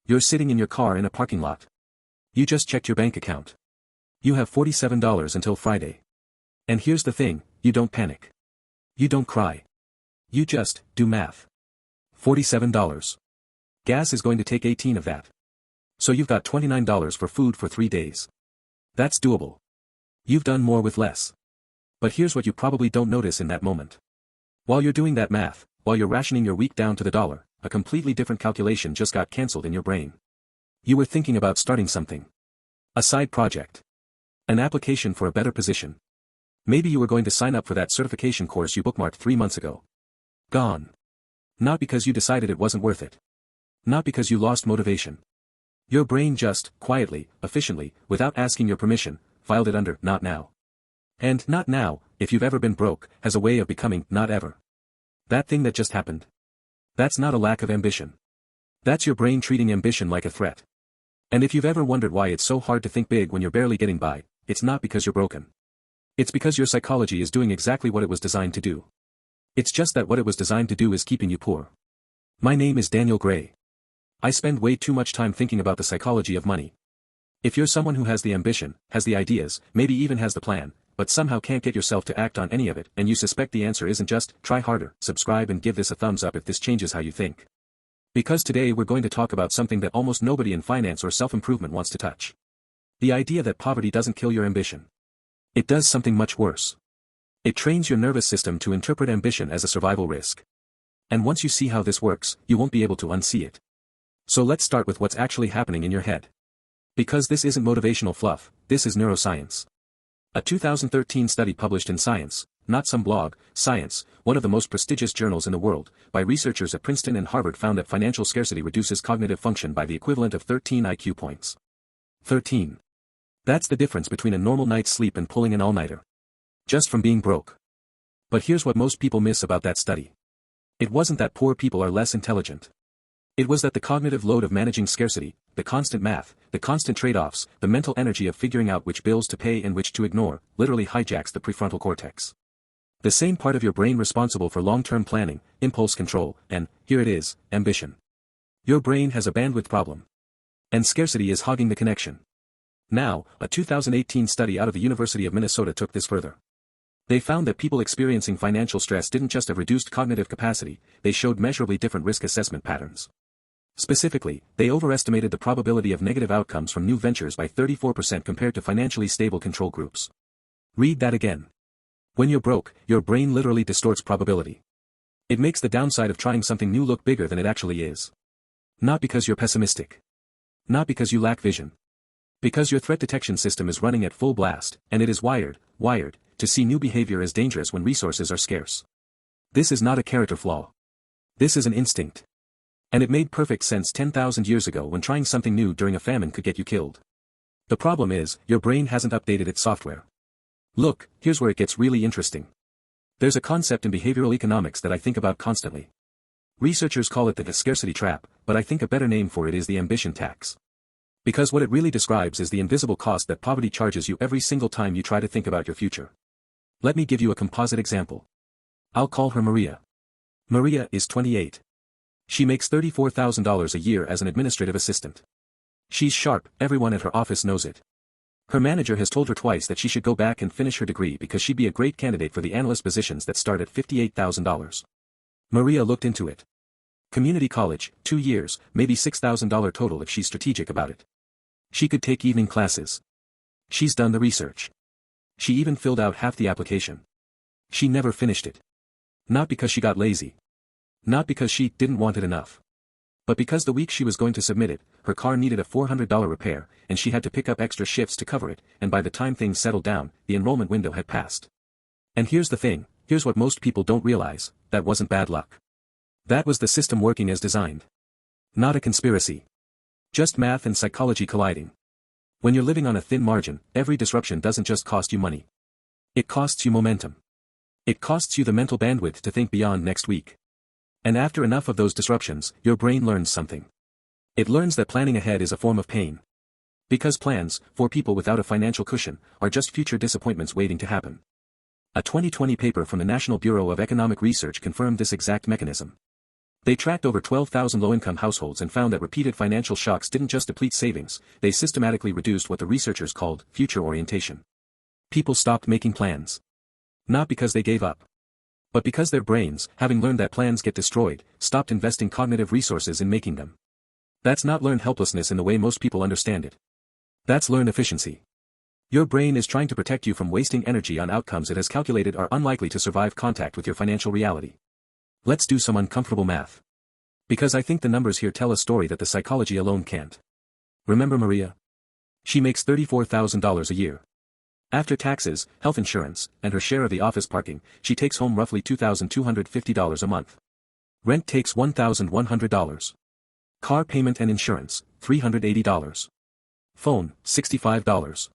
You're sitting in your car in a parking lot. You just checked your bank account. You have $47 until Friday. And here's the thing, you don't panic. You don't cry. You just do math. $47. Gas is going to take 18 of that. So you've got $29 for food for 3 days. That's doable. You've done more with less. But here's what you probably don't notice in that moment. While you're doing that math, while you're rationing your week down to the dollar, a completely different calculation just got cancelled in your brain. You were thinking about starting something. A side project. An application for a better position. Maybe you were going to sign up for that certification course you bookmarked 3 months ago. Gone. Not because you decided it wasn't worth it. Not because you lost motivation. Your brain just, quietly, efficiently, without asking your permission, filed it under not now. And not now, if you've ever been broke, has a way of becoming not ever. That thing that just happened. That's not a lack of ambition. That's your brain treating ambition like a threat. And if you've ever wondered why it's so hard to think big when you're barely getting by, it's not because you're broken. It's because your psychology is doing exactly what it was designed to do. It's just that what it was designed to do is keeping you poor. My name is Daniel Gray. I spend way too much time thinking about the psychology of money. If you're someone who has the ambition, has the ideas, maybe even has the plan, but somehow can't get yourself to act on any of it, and you suspect the answer isn't just, try harder, subscribe and give this a thumbs up if this changes how you think. Because today we're going to talk about something that almost nobody in finance or self-improvement wants to touch. The idea that poverty doesn't kill your ambition. It does something much worse. It trains your nervous system to interpret ambition as a survival risk. And once you see how this works, you won't be able to unsee it. So let's start with what's actually happening in your head. Because this isn't motivational fluff, this is neuroscience. A 2013 study published in Science, not some blog, Science, one of the most prestigious journals in the world, by researchers at Princeton and Harvard found that financial scarcity reduces cognitive function by the equivalent of 13 IQ points. 13. That's the difference between a normal night's sleep and pulling an all-nighter. Just from being broke. But here's what most people miss about that study. It wasn't that poor people are less intelligent. It was that the cognitive load of managing scarcity, the constant math, the constant trade-offs, the mental energy of figuring out which bills to pay and which to ignore, literally hijacks the prefrontal cortex. The same part of your brain responsible for long-term planning, impulse control, and, here it is, ambition. Your brain has a bandwidth problem. And scarcity is hogging the connection. Now, a 2018 study out of the University of Minnesota took this further. They found that people experiencing financial stress didn't just have reduced cognitive capacity, they showed measurably different risk assessment patterns. Specifically, they overestimated the probability of negative outcomes from new ventures by 34% compared to financially stable control groups. Read that again. When you're broke, your brain literally distorts probability. It makes the downside of trying something new look bigger than it actually is. Not because you're pessimistic. Not because you lack vision. Because your threat detection system is running at full blast, and it is wired, to see new behavior as dangerous when resources are scarce. This is not a character flaw. This is an instinct. And it made perfect sense 10,000 years ago when trying something new during a famine could get you killed. The problem is, your brain hasn't updated its software. Look, here's where it gets really interesting. There's a concept in behavioral economics that I think about constantly. Researchers call it the scarcity trap, but I think a better name for it is the ambition tax. Because what it really describes is the invisible cost that poverty charges you every single time you try to think about your future. Let me give you a composite example. I'll call her Maria. Maria is 28. She makes $34,000 a year as an administrative assistant. She's sharp, everyone at her office knows it. Her manager has told her twice that she should go back and finish her degree because she'd be a great candidate for the analyst positions that start at $58,000. Maria looked into it. Community college, 2 years, maybe $6,000 total if she's strategic about it. She could take evening classes. She's done the research. She even filled out half the application. She never finished it. Not because she got lazy. Not because she didn't want it enough. But because the week she was going to submit it, her car needed a $400 repair, and she had to pick up extra shifts to cover it, and by the time things settled down, the enrollment window had passed. And here's the thing, here's what most people don't realize, that wasn't bad luck. That was the system working as designed. Not a conspiracy. Just math and psychology colliding. When you're living on a thin margin, every disruption doesn't just cost you money. It costs you momentum. It costs you the mental bandwidth to think beyond next week. And after enough of those disruptions, your brain learns something. It learns that planning ahead is a form of pain. Because plans, for people without a financial cushion, are just future disappointments waiting to happen. A 2020 paper from the National Bureau of Economic Research confirmed this exact mechanism. They tracked over 12,000 low-income households and found that repeated financial shocks didn't just deplete savings, they systematically reduced what the researchers called future orientation. People stopped making plans. Not because they gave up, but because their brains, having learned that plans get destroyed, stopped investing cognitive resources in making them. That's not learned helplessness in the way most people understand it. That's learned efficiency. Your brain is trying to protect you from wasting energy on outcomes it has calculated are unlikely to survive contact with your financial reality. Let's do some uncomfortable math. Because I think the numbers here tell a story that the psychology alone can't. Remember Maria? She makes $34,000 a year. After taxes, health insurance, and her share of the office parking, she takes home roughly $2,250 a month. Rent takes $1,100. Car payment and insurance, $380. Phone, $65.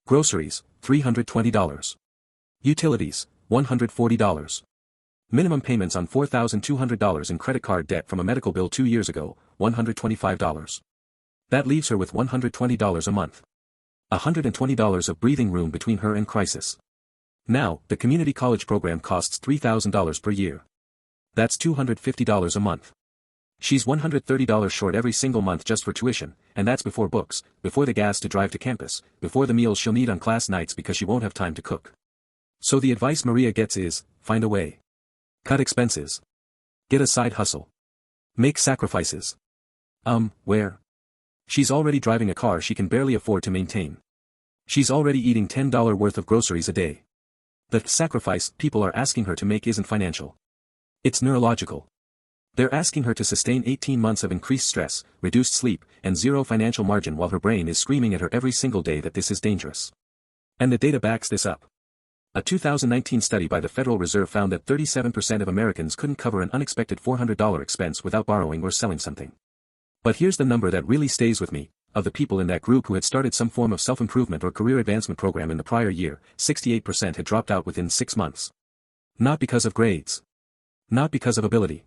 Groceries, $320. Utilities, $140. Minimum payments on $4,200 in credit card debt from a medical bill 2 years ago, $125. That leaves her with $120 a month. $120 of breathing room between her and crisis. Now, the community college program costs $3,000 per year. That's $250 a month. She's $130 short every single month just for tuition, and that's before books, before the gas to drive to campus, before the meals she'll need on class nights because she won't have time to cook. So the advice Maria gets is, find a way. Cut expenses. Get a side hustle. Make sacrifices. Where? She's already driving a car she can barely afford to maintain. She's already eating $10 worth of groceries a day. The sacrifice people are asking her to make isn't financial. It's neurological. They're asking her to sustain 18 months of increased stress, reduced sleep, and zero financial margin while her brain is screaming at her every single day that this is dangerous. And the data backs this up. A 2019 study by the Federal Reserve found that 37% of Americans couldn't cover an unexpected $400 expense without borrowing or selling something. But here's the number that really stays with me. Of the people in that group who had started some form of self-improvement or career advancement program in the prior year, 68% had dropped out within 6 months. Not because of grades. Not because of ability.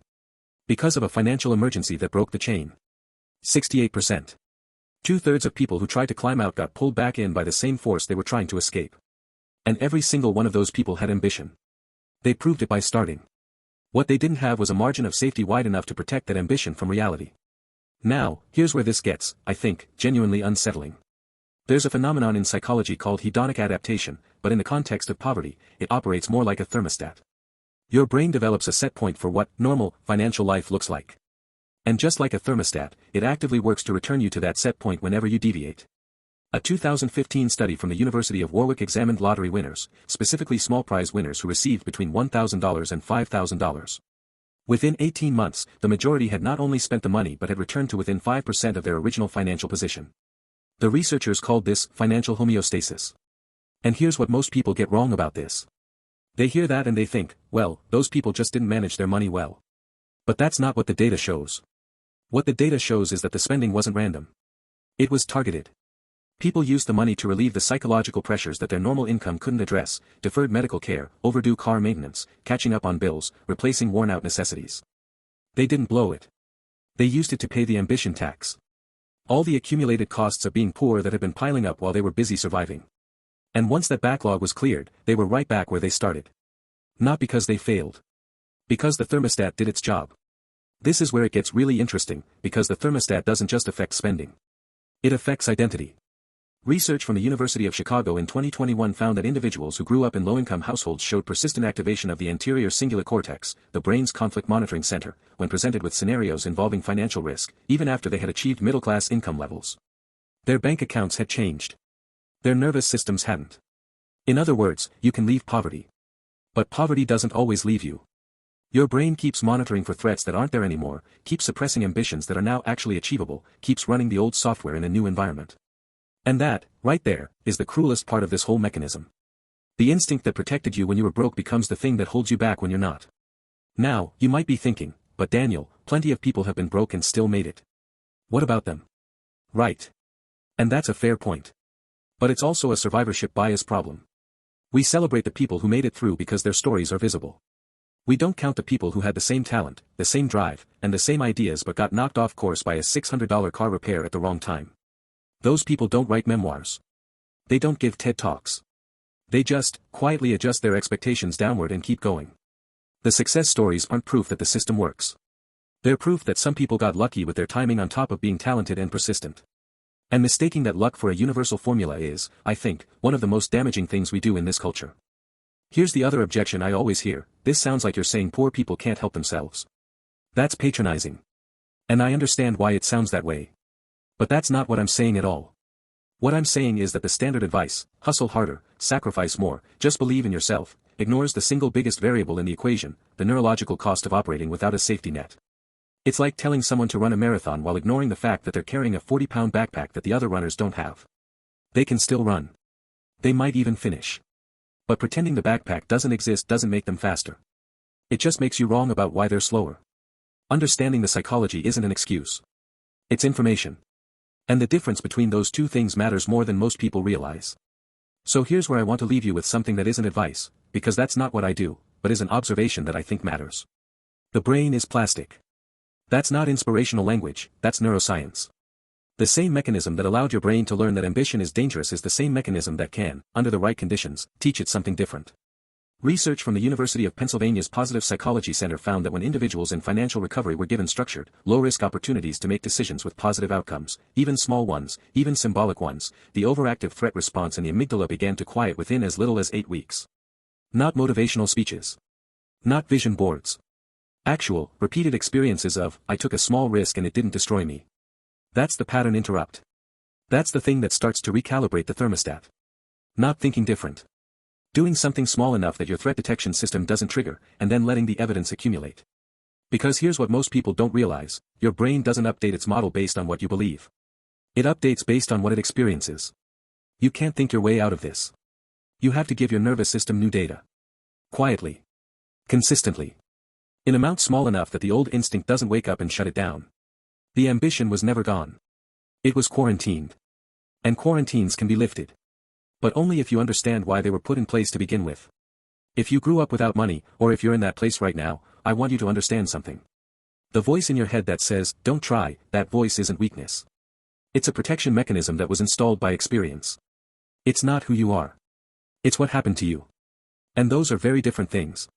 Because of a financial emergency that broke the chain. 68%. 2/3 of people who tried to climb out got pulled back in by the same force they were trying to escape. And every single one of those people had ambition. They proved it by starting. What they didn't have was a margin of safety wide enough to protect that ambition from reality. Now, here's where this gets, I think, genuinely unsettling. There's a phenomenon in psychology called hedonic adaptation, but in the context of poverty, it operates more like a thermostat. Your brain develops a set point for what normal, financial life looks like. And just like a thermostat, it actively works to return you to that set point whenever you deviate. A 2015 study from the University of Warwick examined lottery winners, specifically small prize winners who received between $1,000 and $5,000. Within 18 months, the majority had not only spent the money but had returned to within 5% of their original financial position. The researchers called this financial homeostasis. And here's what most people get wrong about this. They hear that and they think, well, those people just didn't manage their money well. But that's not what the data shows. What the data shows is that the spending wasn't random. It was targeted. People used the money to relieve the psychological pressures that their normal income couldn't address: deferred medical care, overdue car maintenance, catching up on bills, replacing worn-out necessities. They didn't blow it. They used it to pay the ambition tax. All the accumulated costs of being poor that had been piling up while they were busy surviving. And once that backlog was cleared, they were right back where they started. Not because they failed. Because the thermostat did its job. This is where it gets really interesting, because the thermostat doesn't just affect spending. It affects identity. Research from the University of Chicago in 2021 found that individuals who grew up in low-income households showed persistent activation of the anterior cingulate cortex, the brain's conflict monitoring center, when presented with scenarios involving financial risk, even after they had achieved middle-class income levels. Their bank accounts had changed. Their nervous systems hadn't. In other words, you can leave poverty. But poverty doesn't always leave you. Your brain keeps monitoring for threats that aren't there anymore, keeps suppressing ambitions that are now actually achievable, keeps running the old software in a new environment. And that, right there, is the cruelest part of this whole mechanism. The instinct that protected you when you were broke becomes the thing that holds you back when you're not. Now, you might be thinking, but Daniel, plenty of people have been broke and still made it. What about them? Right. And that's a fair point. But it's also a survivorship bias problem. We celebrate the people who made it through because their stories are visible. We don't count the people who had the same talent, the same drive, and the same ideas but got knocked off course by a $600 car repair at the wrong time. Those people don't write memoirs. They don't give TED Talks. They just, quietly adjust their expectations downward and keep going. The success stories aren't proof that the system works. They're proof that some people got lucky with their timing on top of being talented and persistent. And mistaking that luck for a universal formula is, I think, one of the most damaging things we do in this culture. Here's the other objection I always hear: this sounds like you're saying poor people can't help themselves. That's patronizing. And I understand why it sounds that way. But that's not what I'm saying at all. What I'm saying is that the standard advice, hustle harder, sacrifice more, just believe in yourself, ignores the single biggest variable in the equation, the neurological cost of operating without a safety net. It's like telling someone to run a marathon while ignoring the fact that they're carrying a 40-pound backpack that the other runners don't have. They can still run. They might even finish. But pretending the backpack doesn't exist doesn't make them faster. It just makes you wrong about why they're slower. Understanding the psychology isn't an excuse. It's information. And the difference between those two things matters more than most people realize. So here's where I want to leave you with something that isn't advice, because that's not what I do, but is an observation that I think matters. The brain is plastic. That's not inspirational language, that's neuroscience. The same mechanism that allowed your brain to learn that ambition is dangerous is the same mechanism that can, under the right conditions, teach it something different. Research from the University of Pennsylvania's Positive Psychology Center found that when individuals in financial recovery were given structured, low-risk opportunities to make decisions with positive outcomes, even small ones, even symbolic ones, the overactive threat response in the amygdala began to quiet within as little as 8 weeks. Not motivational speeches. Not vision boards. Actual, repeated experiences of, I took a small risk and it didn't destroy me. That's the pattern interrupt. That's the thing that starts to recalibrate the thermostat. Not thinking different. Doing something small enough that your threat detection system doesn't trigger, and then letting the evidence accumulate. Because here's what most people don't realize: your brain doesn't update its model based on what you believe. It updates based on what it experiences. You can't think your way out of this. You have to give your nervous system new data. Quietly. Consistently. In amounts small enough that the old instinct doesn't wake up and shut it down. The ambition was never gone. It was quarantined. And quarantines can be lifted. But only if you understand why they were put in place to begin with. If you grew up without money, or if you're in that place right now, I want you to understand something. The voice in your head that says, don't try, that voice isn't weakness. It's a protection mechanism that was installed by experience. It's not who you are. It's what happened to you. And those are very different things.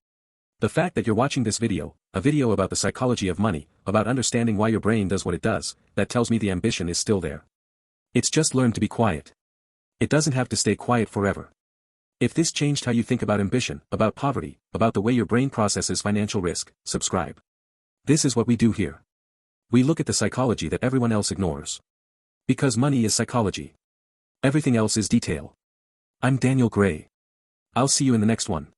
The fact that you're watching this video, a video about the psychology of money, about understanding why your brain does what it does, that tells me the ambition is still there. It's just learned to be quiet. It doesn't have to stay quiet forever. If this changed how you think about ambition, about poverty, about the way your brain processes financial risk, subscribe. This is what we do here. We look at the psychology that everyone else ignores. Because money is psychology. Everything else is detail. I'm Daniel Gray. I'll see you in the next one.